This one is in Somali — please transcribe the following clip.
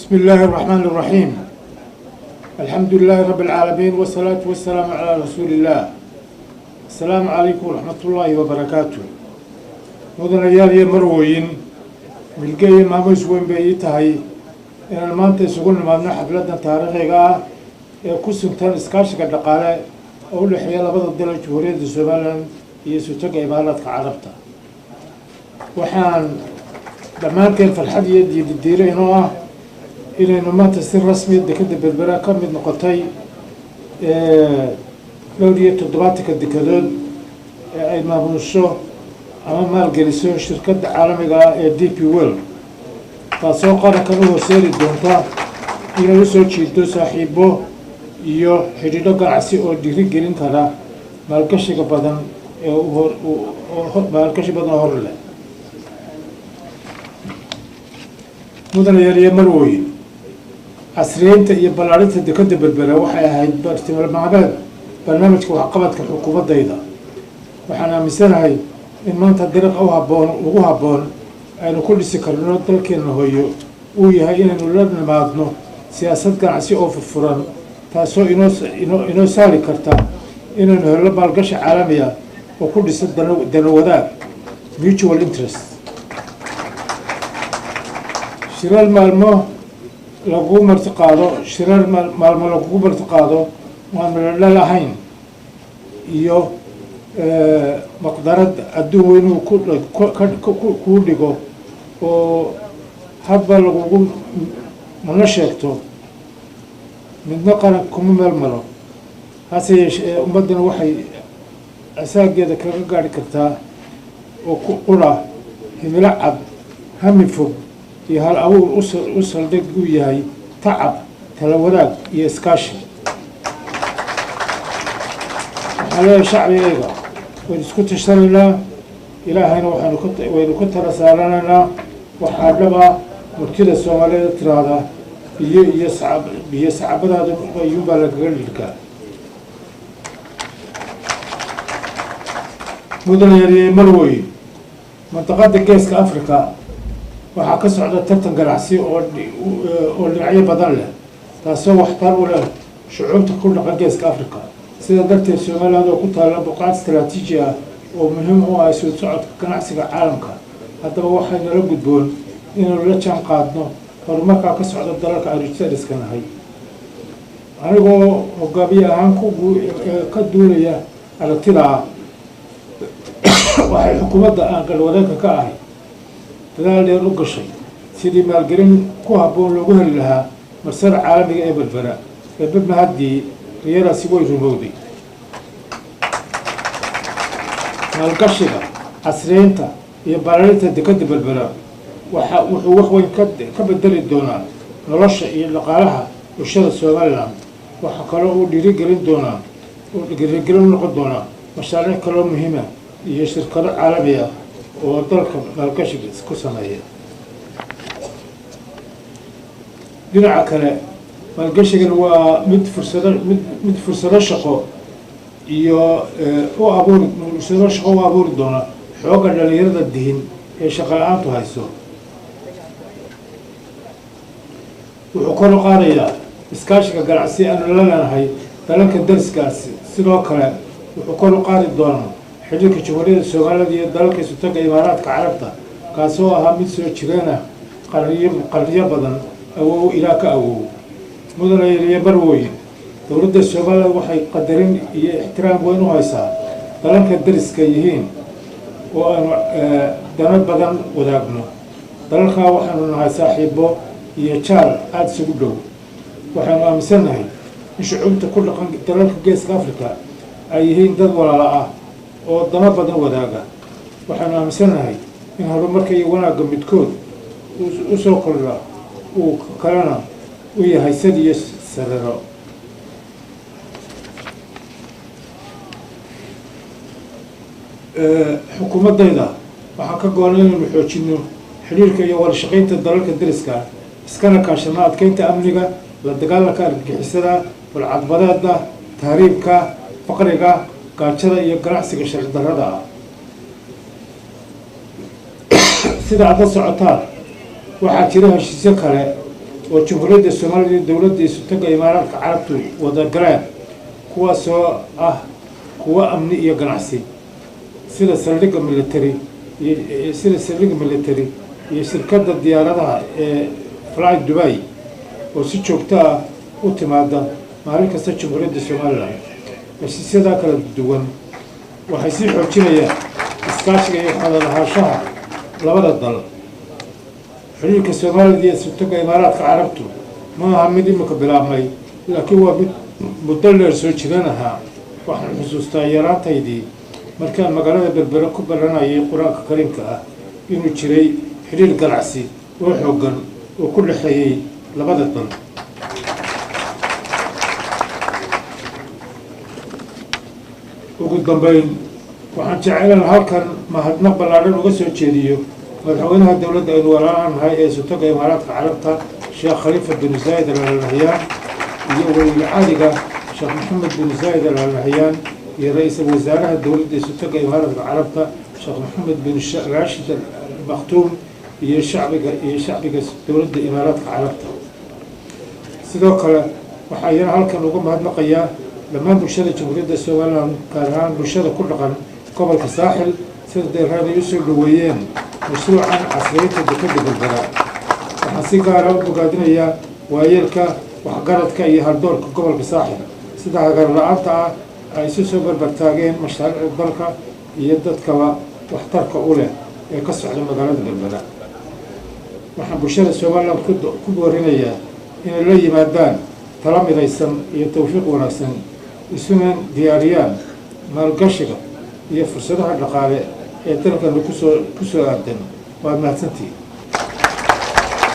بسم الله الرحمن الرحيم. الحمد لله رب العالمين والصلاة والسلام على رسول الله. السلام عليكم ورحمة الله وبركاته. مدن ريال مروين بالجاي ما مسوين بيتهاي إن المنطقة سجون مبنى حفلتنا تاريخية كوسنتان إسكاش كدقالة أول حيال بدأ الدولة الجمهورية السودان يسوتك إمارات كعربتها وحان لما كان في الحدية دي الديرينوه إلى إنه ما تصير رسمي دكتور بالبرا كم من نقطي لورية تدراتك الدكتور أي ما بنشوا أمام الجلسون شركة عالمية دي بي ويل فسوق أنا كانوا سير الدونتا إلى يسوع شيء صاحبه يو حديده قاعسي أو ديري جرين كذا مالكشي كبدن مالكشي بدن هورله مدن يري مروي عسرينتا iyo balaarinta dekada berbera waxay ahayd bartilmaameed barnaamijka waxqabadka xukuumadayda waxaan aaminsanahay in maanta dariiq ugu habboon aynu ku dhisi karno dalkeena hooyo uu yahay inaynu la nimaadno siyaasad ganacsi oo furfuran taasoo inoo saari karta inaynu helo maalgashi caalami ah oo ku dhisan dano wadaag mutual interest shirar maalmo lagu martiqaado shirar maalmo lagu martiqaado waan la lahayn iyo maqdarad adduun weyn uu ku dhigo oo hadba lagu mana sheegto midna qaran kuma meel maro hase yeeshee ummaddana waxay asaageeda kaga gaari kartaa oo ku qura himilo cad hami fog iyo hal abuur u saldhig u yahay tacab tala wadaag iyo iskaashi waxaan leeyahay shacbigayga waynu isku tashanaynaa ilaahayna waynu ka tala saaranaynaa waxaa dhaba murtida soomaaliyeed tiraahda biyo sacabadaada ayuunbaa lagaga dhilkaa mudan yariyey marwey mantaqada geeska africa waxaa ka socda tartan ganacsi oo dhinacyo badan leh taasoo waxtar u leh shucuubta ku dhaqan geeska africa sida darteed somaliland oo ku taalla buqaad istaraatiiji ah oo muhiim u ah soo socodka ganacsiga caalamka haddaba waxay nala gudboon inaynu la jaan qaadno horumarkaa ka socda dalalka arijtariska nahay anigoo hogaamiye ahaan ka duulaya aragtidaa waxay xukuumadda aan galwadeenka ka ahay dadaal dheer u gashay sidii maalgelin ku habboon loogu heli lahaa marsada caalamiga ee berbera eebadna haddii riyadaasi way rumowday maalgashiga casriyeynta iyo balaarinta dekada berbera wuxuu wax weyn ka bedeli doonaa nolosha iyo dhaqaalaha bulshada somaliland waxaa kaloo uu dhiirigelin u noqon doonaa mashaariic kaloo muhiima iyo shirkado caalami ah oo dalka maalgashiga ku sameeya dhinaca kale maalgashigan waa mid fursado shaqo iyo fursado shaqo u abuuri doona xoogga dhalinyarada dihin ee shaqo la-aantu hayso wuxuu kor u qaadayaa iskaashiga ganacsi aanu la leenahay dalalka dariskaasi sidoo kale wuxuu kor u qaadi doonaa xidhiirka jamhuuriyadda soomaalida iyo dalalka isutaga imaaraadka carabta kaasoo ahaa mid soo jireena qarniyo badan awow ilaa ka awow mudana yariye marwooyin dowladda somaliland waxay qadarin iyo ixtiraam weyn u haysaa dalalka dariska yihiin oo aanu dano badan wadaagno dalalkaa waxaanu nahay saaxiibo iyo jaal aada isugu dhow waxaanu aaminsannahay in shucuubta ku dhaqan dalalka geeska africa ay yihiin dad walaala ah oo dano badan wadaaga waxaanu aaminsannahay in horumarka iyo wanaagga midkood u soo kordha uu kalena u yahay sad iyo sarero xukuumaddayda waxaan ka goonay inaynu xoojinno xidhiirka iyo wadashaqaynta dalalka dariska iskana kaashano adkeynta amniga la dagaalanka argagixisada balcadbadeeda tahriibka faqriga gaajada iyo ganacsiga sharci darrada ah sida aad la socotaan waxaa jira heshiisyo kale oo Jamhuuriyadda Soomaaliya iyo dowladda isutaga Imaaraadka Carabtu wada galeen kuwaasoo ah kuwa amni iyo ganacsi sida saldhigga military iyo shirkadda diyaaradaha ee Fly Dubai oo si joogto ah u timaada maalin kasta Jamhuuriyadda Soomaaliland. heshiisyada kala duwan waxay sii xoojinayaan iskaashiga iyo wada lahaanshaha labada dal. xiriirka Soomaaliya iyo isutaga Imaaraadka Carabtu ma aha mid imika bilaabmay, laakiin waa mid muddo dheer soo jireen ahaa. waxaan xusuustaa yaraantaydii markaan magaalada Berbera ku baranayay Qur'aanka Kariimka ah inuu jiray xiriir ganacsi oo xooggan oo ku dhexeeyay labada dal. ugu dambeyn waxaan jeclaan halkan mahadnaq ballaaran uga soo jeediyo madaxweynaha dowladda aynu walaalaanahay ee isutaga Imaaraadka Carabta Sheekh Khalifa bin Zayed Al Nahyan iyo waliga caadiga Sheekh Mohammed bin Zayed Al Nahyan iyo ra'iisul wasaaraha dowladda isutaga Imaaraadka Carabta Sheekh Mohammed bin Rashid Al Maktoum iyo shacbiga dowladda Imaaraadka Carabta. sidoo kale waxaa iyana halkan uga mahadnaqayaa dhammaan bulshada Jamhuuriyadda Soomaaliland, gaar ahaan bulshada ku dhaqan gobolka Saaxil sida deegaan ay u soo dhaweeyeen mashruucan casriyeynta dekedda Berbera. waxaan si gaara u bogaadinayaa waayeelka waxgaradka iyo haldoorka gobolka Saaxil sida hagar la-aanta ah ay isu soo barbartaageen mashaariicda dalka iyo dadkaba waxtarka u leh ee ka socda magaalada Berbera. waxaan bulshada Soomaaliland ku boorinayaa inay la yimaadaan talo midaysan iyo tawfiiq wanaagsan, isuna diyaariyaan maalgashiga iyo fursadaha dhaqaale ee dalkan ku soo aadan. waa mahadsantihiin.